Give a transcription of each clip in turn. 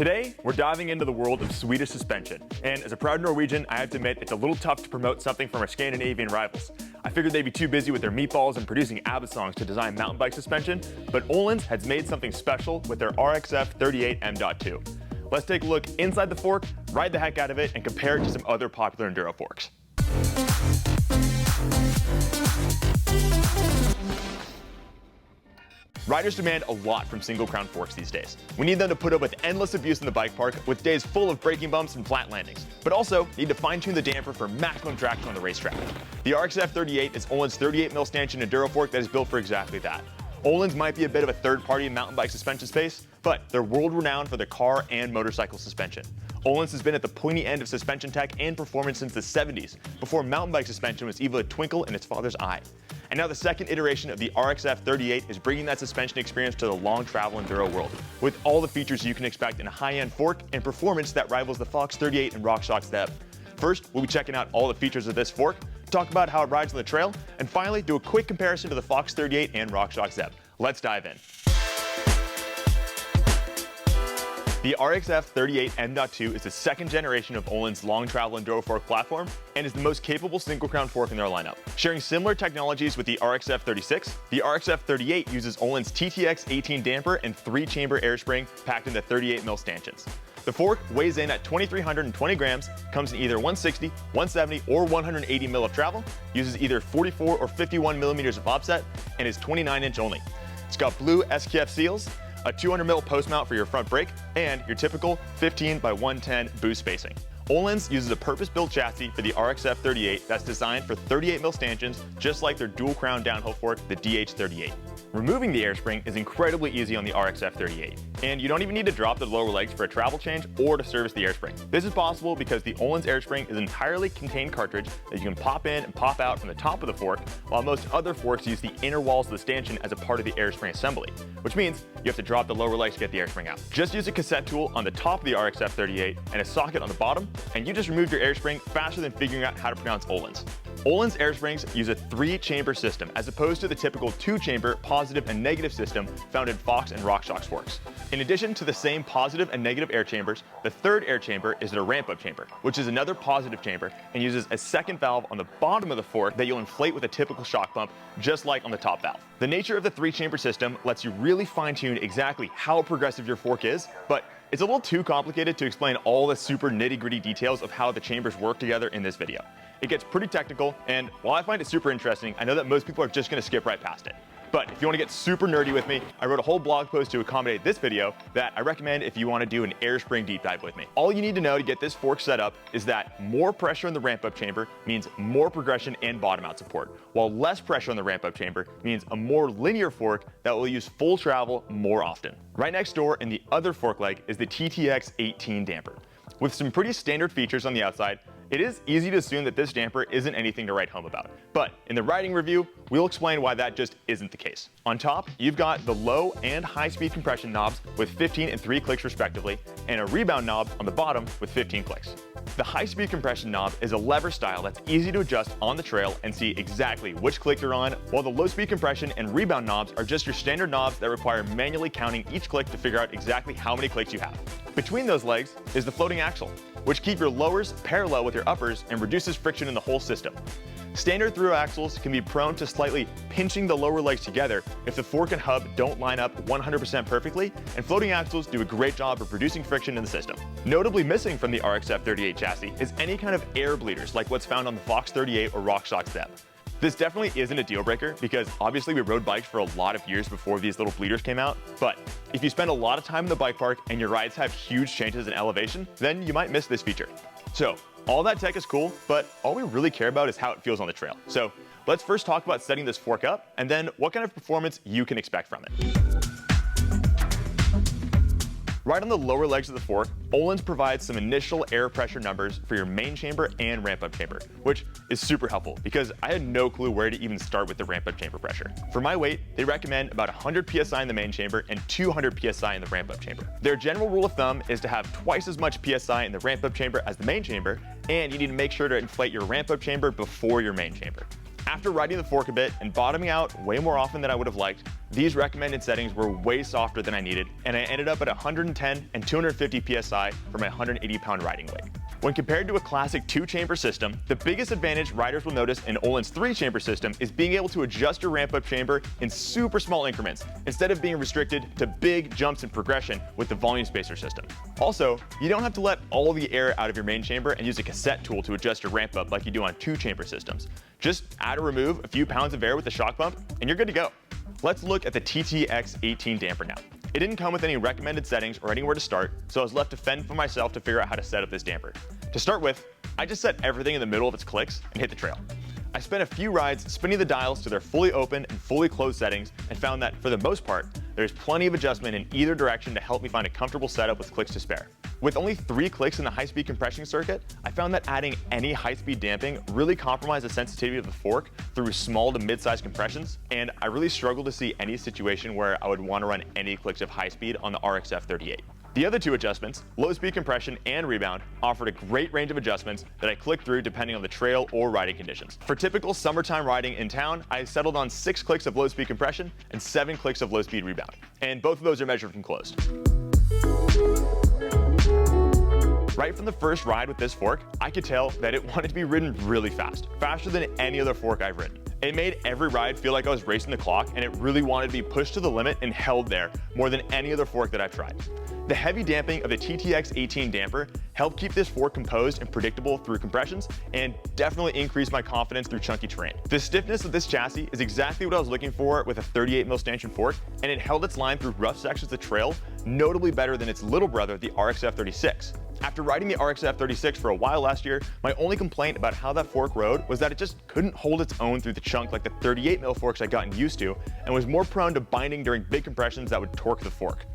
Today, we're diving into the world of Swedish suspension, and as a proud Norwegian, I have to admit it's a little tough to promote something from our Scandinavian rivals. I figured they'd be too busy with their meatballs and producing ABBA songs to design mountain bike suspension, but Ohlins has made something special with their RXF 38 M.2. Let's take a look inside the fork, ride the heck out of it, and compare it to some other popular Enduro forks. Riders demand a lot from single crown forks these days. We need them to put up with endless abuse in the bike park with days full of braking bumps and flat landings, but also need to fine-tune the damper for maximum traction on the racetrack. The RXF 38 is Ohlins 38mm stanchion Enduro fork that is built for exactly that. Ohlins might be a bit of a third-party mountain bike suspension space, but they're world-renowned for their car and motorcycle suspension. Ohlins has been at the pointy end of suspension tech and performance since the 70s, before mountain bike suspension was even a twinkle in its father's eye. And now the second iteration of the RXF 38 is bringing that suspension experience to the long travel Enduro world, with all the features you can expect in a high-end fork and performance that rivals the Fox 38 and RockShox ZEB. First, we'll be checking out all the features of this fork, talk about how it rides on the trail, and finally do a quick comparison to the Fox 38 and RockShox ZEB. Let's dive in. The RXF 38 M.2 is the second generation of Ohlins' long travel Enduro fork platform and is the most capable single crown fork in their lineup. Sharing similar technologies with the RXF 36, the RXF 38 uses Ohlins' TTX 18 damper and 3-chamber air spring packed into 38mm stanchions. The fork weighs in at 2,320 grams, comes in either 160, 170, or 180 mil of travel, uses either 44 or 51 millimeters of offset, and is 29-inch only. It's got blue SKF seals, a 200mm post mount for your front brake, and your typical 15 by 110 boost spacing. Ohlins uses a purpose-built chassis for the RXF 38 that's designed for 38mm stanchions, just like their dual crown downhill fork, the DH38. Removing the air spring is incredibly easy on the RXF 38, and you don't even need to drop the lower legs for a travel change or to service the air spring. This is possible because the Ohlins air spring is an entirely contained cartridge that you can pop in and pop out from the top of the fork, while most other forks use the inner walls of the stanchion as a part of the air spring assembly, which means you have to drop the lower legs to get the air spring out. Just use a cassette tool on the top of the RXF 38 and a socket on the bottom, and you just removed your air spring faster than figuring out how to pronounce Ohlins. Ohlins air springs use a 3-chamber system as opposed to the typical 2-chamber positive and negative system found in Fox and RockShox forks. In addition to the same positive and negative air chambers, the third air chamber is their ramp-up chamber, which is another positive chamber and uses a second valve on the bottom of the fork that you'll inflate with a typical shock pump, just like on the top valve. The nature of the 3-chamber system lets you really fine-tune exactly how progressive your fork is, but it's a little too complicated to explain all the super nitty-gritty details of how the chambers work together in this video. It gets pretty technical, and while I find it super interesting, I know that most people are just going to skip right past it. But if you want to get super nerdy with me, I wrote a whole blog post to accommodate this video that I recommend if you want to do an air spring deep dive with me. All you need to know to get this fork set up is that more pressure in the ramp-up chamber means more progression and bottom-out support, while less pressure in the ramp-up chamber means a more linear fork that will use full travel more often. Right next door in the other fork leg is the TTX 18 damper. With some pretty standard features on the outside, it is easy to assume that this damper isn't anything to write home about. But in the riding review, we'll explain why that just isn't the case. On top, you've got the low and high speed compression knobs with 15 and 3 clicks respectively, and a rebound knob on the bottom with 15 clicks. The high speed compression knob is a lever style that's easy to adjust on the trail and see exactly which click you're on, while the low speed compression and rebound knobs are just your standard knobs that require manually counting each click to figure out exactly how many clicks you have. Between those legs is the floating axle, which keep your lowers parallel with your uppers and reduces friction in the whole system. Standard through axles can be prone to slightly pinching the lower legs together if the fork and hub don't line up 100% perfectly, and floating axles do a great job of reducing friction in the system. Notably missing from the RXF 38 chassis is any kind of air bleeders like what's found on the Fox 38 or RockShox ZEB. This definitely isn't a deal breaker because obviously we rode bikes for a lot of years before these little bleeders came out, but if you spend a lot of time in the bike park and your rides have huge changes in elevation, then you might miss this feature. So all that tech is cool, but all we really care about is how it feels on the trail. So let's first talk about setting this fork up and then what kind of performance you can expect from it. Right on the lower legs of the fork, Ohlins provides some initial air pressure numbers for your main chamber and ramp-up chamber, which is super helpful because I had no clue where to even start with the ramp-up chamber pressure. For my weight, they recommend about 100 psi in the main chamber and 200 psi in the ramp-up chamber. Their general rule of thumb is to have twice as much psi in the ramp-up chamber as the main chamber, and you need to make sure to inflate your ramp-up chamber before your main chamber. After riding the fork a bit and bottoming out way more often than I would have liked, these recommended settings were way softer than I needed, and I ended up at 110 and 250 psi for my 180-pound riding weight. When compared to a classic 2-chamber system, the biggest advantage riders will notice in Ohlins 3-chamber system is being able to adjust your ramp-up chamber in super small increments, instead of being restricted to big jumps in progression with the volume spacer system. Also, you don't have to let all the air out of your main chamber and use a cassette tool to adjust your ramp-up like you do on 2-chamber systems. Just add or remove a few pounds of air with the shock pump, and you're good to go. Let's look at the TTX 18 damper now. It didn't come with any recommended settings or anywhere to start, so I was left to fend for myself to figure out how to set up this damper. To start with, I just set everything in the middle of its clicks and hit the trail. I spent a few rides spinning the dials to their fully open and fully closed settings and found that, for the most part, there's plenty of adjustment in either direction to help me find a comfortable setup with clicks to spare. With only 3 clicks in the high-speed compression circuit, I found that adding any high-speed damping really compromised the sensitivity of the fork through small to mid-sized compressions, and I really struggled to see any situation where I would want to run any clicks of high speed on the RXF 38. The other 2 adjustments, low-speed compression and rebound, offered a great range of adjustments that I clicked through depending on the trail or riding conditions. For typical summertime riding in town, I settled on 6 clicks of low-speed compression and 7 clicks of low-speed rebound, and both of those are measured from closed. Right from the first ride with this fork, I could tell that it wanted to be ridden really fast, faster than any other fork I've ridden. It made every ride feel like I was racing the clock, and it really wanted to be pushed to the limit and held there more than any other fork that I've tried. The heavy damping of the TTX 18 damper helped keep this fork composed and predictable through compressions, and definitely increased my confidence through chunky terrain. The stiffness of this chassis is exactly what I was looking for with a 38mm stanchion fork, and it held its line through rough sections of the trail notably better than its little brother, the RXF 36. After riding the RXF 36 for a while last year, my only complaint about how that fork rode was that it just couldn't hold its own through the chunk like the 38mm forks I'd gotten used to, and was more prone to binding during big compressions that would torque the fork.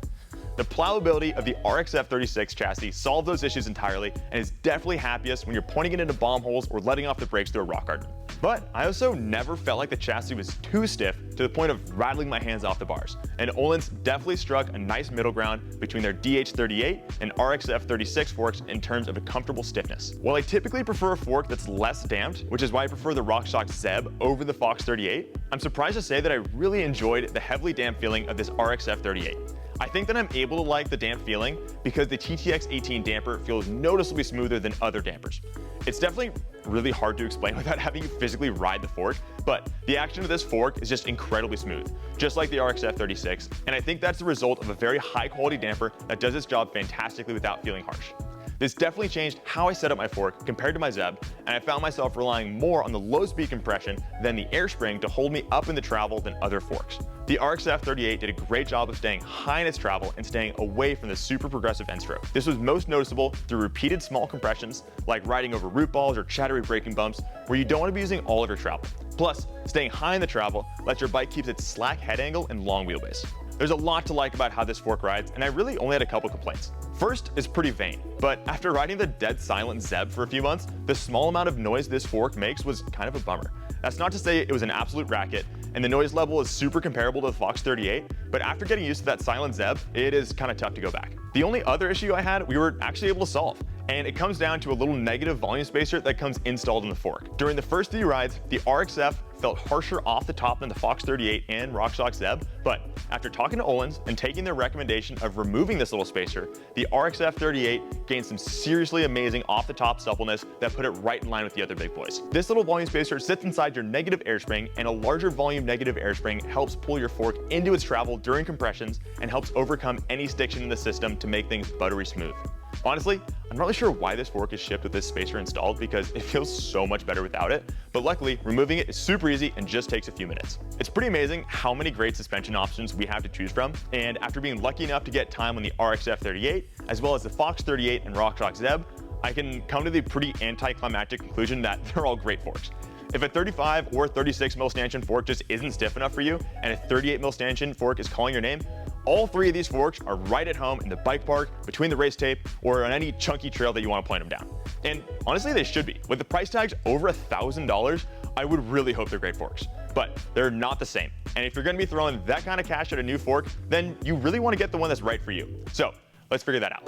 The plowability of the RXF 36 chassis solved those issues entirely, and is definitely happiest when you're pointing it into bomb holes or letting off the brakes through a rock garden. But I also never felt like the chassis was too stiff to the point of rattling my hands off the bars, and Ohlins definitely struck a nice middle ground between their DH38 and RXF 36 forks in terms of a comfortable stiffness. While I typically prefer a fork that's less damped, which is why I prefer the RockShox ZEB over the Fox 38, I'm surprised to say that I really enjoyed the heavily damped feeling of this RXF 38. I think that I'm able to like the damp feeling because the TTX 18 damper feels noticeably smoother than other dampers. It's definitely really hard to explain without having you physically ride the fork, but the action of this fork is just incredibly smooth, just like the RXF 36, and I think that's the result of a very high quality damper that does its job fantastically without feeling harsh. This definitely changed how I set up my fork compared to my ZEB, and I found myself relying more on the low-speed compression than the air spring to hold me up in the travel than other forks. The RXF 38 did a great job of staying high in its travel and staying away from the super progressive end stroke. This was most noticeable through repeated small compressions, like riding over root balls or chattery braking bumps, where you don't want to be using all of your travel. Plus, staying high in the travel lets your bike keep its slack head angle and long wheelbase. There's a lot to like about how this fork rides, and I really only had a couple complaints. First is pretty vain, but after riding the dead silent ZEB for a few months, the small amount of noise this fork makes was kind of a bummer. That's not to say it was an absolute racket, and the noise level is super comparable to the Fox 38, but after getting used to that silent ZEB, it is kind of tough to go back. The only other issue I had, we were actually able to solve, and it comes down to a little negative volume spacer that comes installed in the fork. During the first 3 rides, the RXF felt harsher off the top than the Fox 38 and RockShox ZEB, but after talking to Ohlins and taking their recommendation of removing this little spacer, the RXF 38 gained some seriously amazing off-the-top suppleness that put it right in line with the other big boys. This little volume spacer sits inside your negative air spring, and a larger volume negative air spring helps pull your fork into its travel during compressions and helps overcome any stiction in the system to make things buttery smooth. Honestly, I'm not really sure why this fork is shipped with this spacer installed because it feels so much better without it, but luckily removing it is super easy and just takes a few minutes. It's pretty amazing how many great suspension options we have to choose from, and after being lucky enough to get time on the RXF 38, as well as the Fox 38 and RockShox ZEB, I can come to the pretty anticlimactic conclusion that they're all great forks. If a 35 or 36mm stanchion fork just isn't stiff enough for you, and a 38mm stanchion fork is calling your name, all 3 of these forks are right at home in the bike park, between the race tape, or on any chunky trail that you want to point them down. And honestly, they should be. With the price tags over $1,000, I would really hope they're great forks. But they're not the same. And if you're going to be throwing that kind of cash at a new fork, then you really want to get the one that's right for you. So let's figure that out.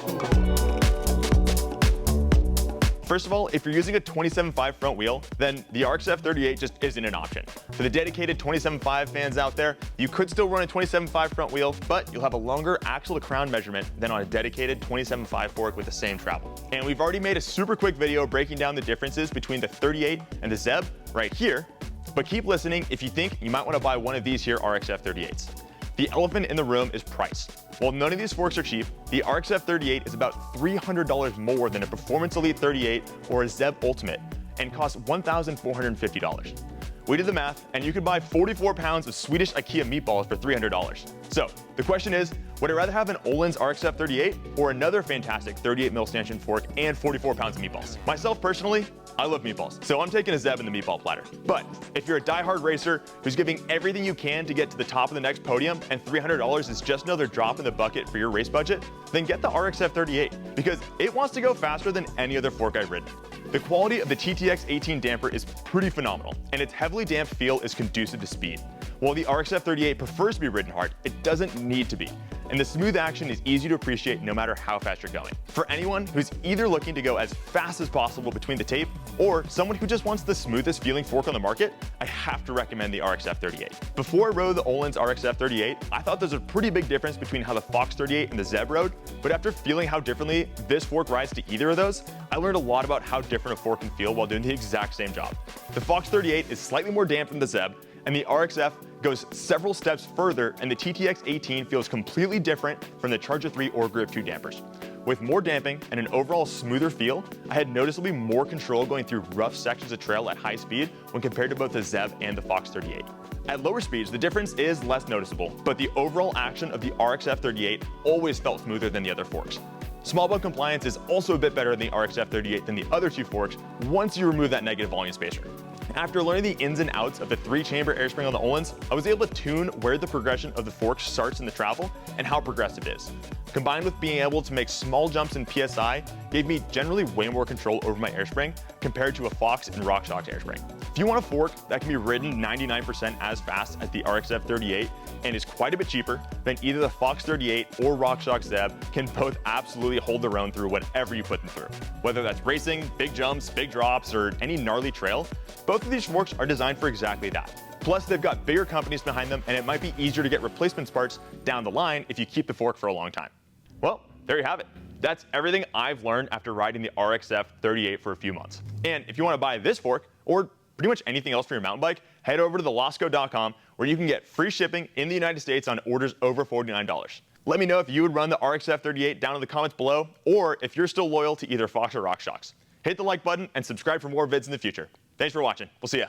First of all, if you're using a 27.5 front wheel, then the RXF 38 just isn't an option. For the dedicated 27.5 fans out there, you could still run a 27.5 front wheel, but you'll have a longer axle to crown measurement than on a dedicated 27.5 fork with the same travel. And we've already made a super quick video breaking down the differences between the 38 and the ZEB right here, but keep listening if you think you might want to buy one of these here RXF 38s. The elephant in the room is price. While none of these forks are cheap, the RXF 38 is about $300 more than a Performance Elite 38 or a ZEB Ultimate and costs $1,450. We did the math, and you could buy 44 pounds of Swedish IKEA meatballs for $300. So the question is, would I rather have an Ohlins RXF 38 or another fantastic 38mm stanchion fork and 44 pounds of meatballs? Myself personally, I love meatballs, so I'm taking a ZEB in the meatball platter. But if you're a diehard racer who's giving everything you can to get to the top of the next podium and $300 is just another drop in the bucket for your race budget, then get the RXF 38 because it wants to go faster than any other fork I've ridden. The quality of the TTX 18 damper is pretty phenomenal, and its heavily damped feel is conducive to speed. While the RXF 38 prefers to be ridden hard, it doesn't need to be. And the smooth action is easy to appreciate no matter how fast you're going. For anyone who's either looking to go as fast as possible between the tape or someone who just wants the smoothest feeling fork on the market, I have to recommend the RXF 38. Before I rode the Ohlins RXF 38, I thought there's a pretty big difference between how the Fox 38 and the ZEB rode, but after feeling how differently this fork rides to either of those, I learned a lot about how different a fork can feel while doing the exact same job. The Fox 38 is slightly more damped than the ZEB, and the RXF goes several steps further, and the TTX 18 feels completely different from the Charger 3 or Grip 2 dampers. With more damping and an overall smoother feel, I had noticeably more control going through rough sections of trail at high speed when compared to both the ZEB and the Fox 38. At lower speeds, the difference is less noticeable, but the overall action of the RXF 38 always felt smoother than the other forks. Small bug compliance is also a bit better in the RXF 38 than the other two forks once you remove that negative volume spacer. After learning the ins and outs of the 3-chamber airspring on the Ohlins, I was able to tune where the progression of the fork starts in the travel and how progressive it is. Combined with being able to make small jumps in PSI, gave me generally way more control over my airspring compared to a Fox and RockShox airspring. If you want a fork that can be ridden 99% as fast as the RXF 38 and is quite a bit cheaper, then either the Fox 38 or RockShox ZEB can both absolutely hold their own through whatever you put them through. Whether that's racing, big jumps, big drops, or any gnarly trail, both of these forks are designed for exactly that. Plus, they've got bigger companies behind them, and it might be easier to get replacement parts down the line if you keep the fork for a long time. Well, there you have it. That's everything I've learned after riding the RXF 38 for a few months. And if you want to buy this fork, or pretty much anything else for your mountain bike, head over to thelosco.com where you can get free shipping in the United States on orders over $49. Let me know if you would run the RXF 38 down in the comments below, or if you're still loyal to either Fox or RockShox. Hit the like button and subscribe for more vids in the future. Thanks for watching. We'll see ya.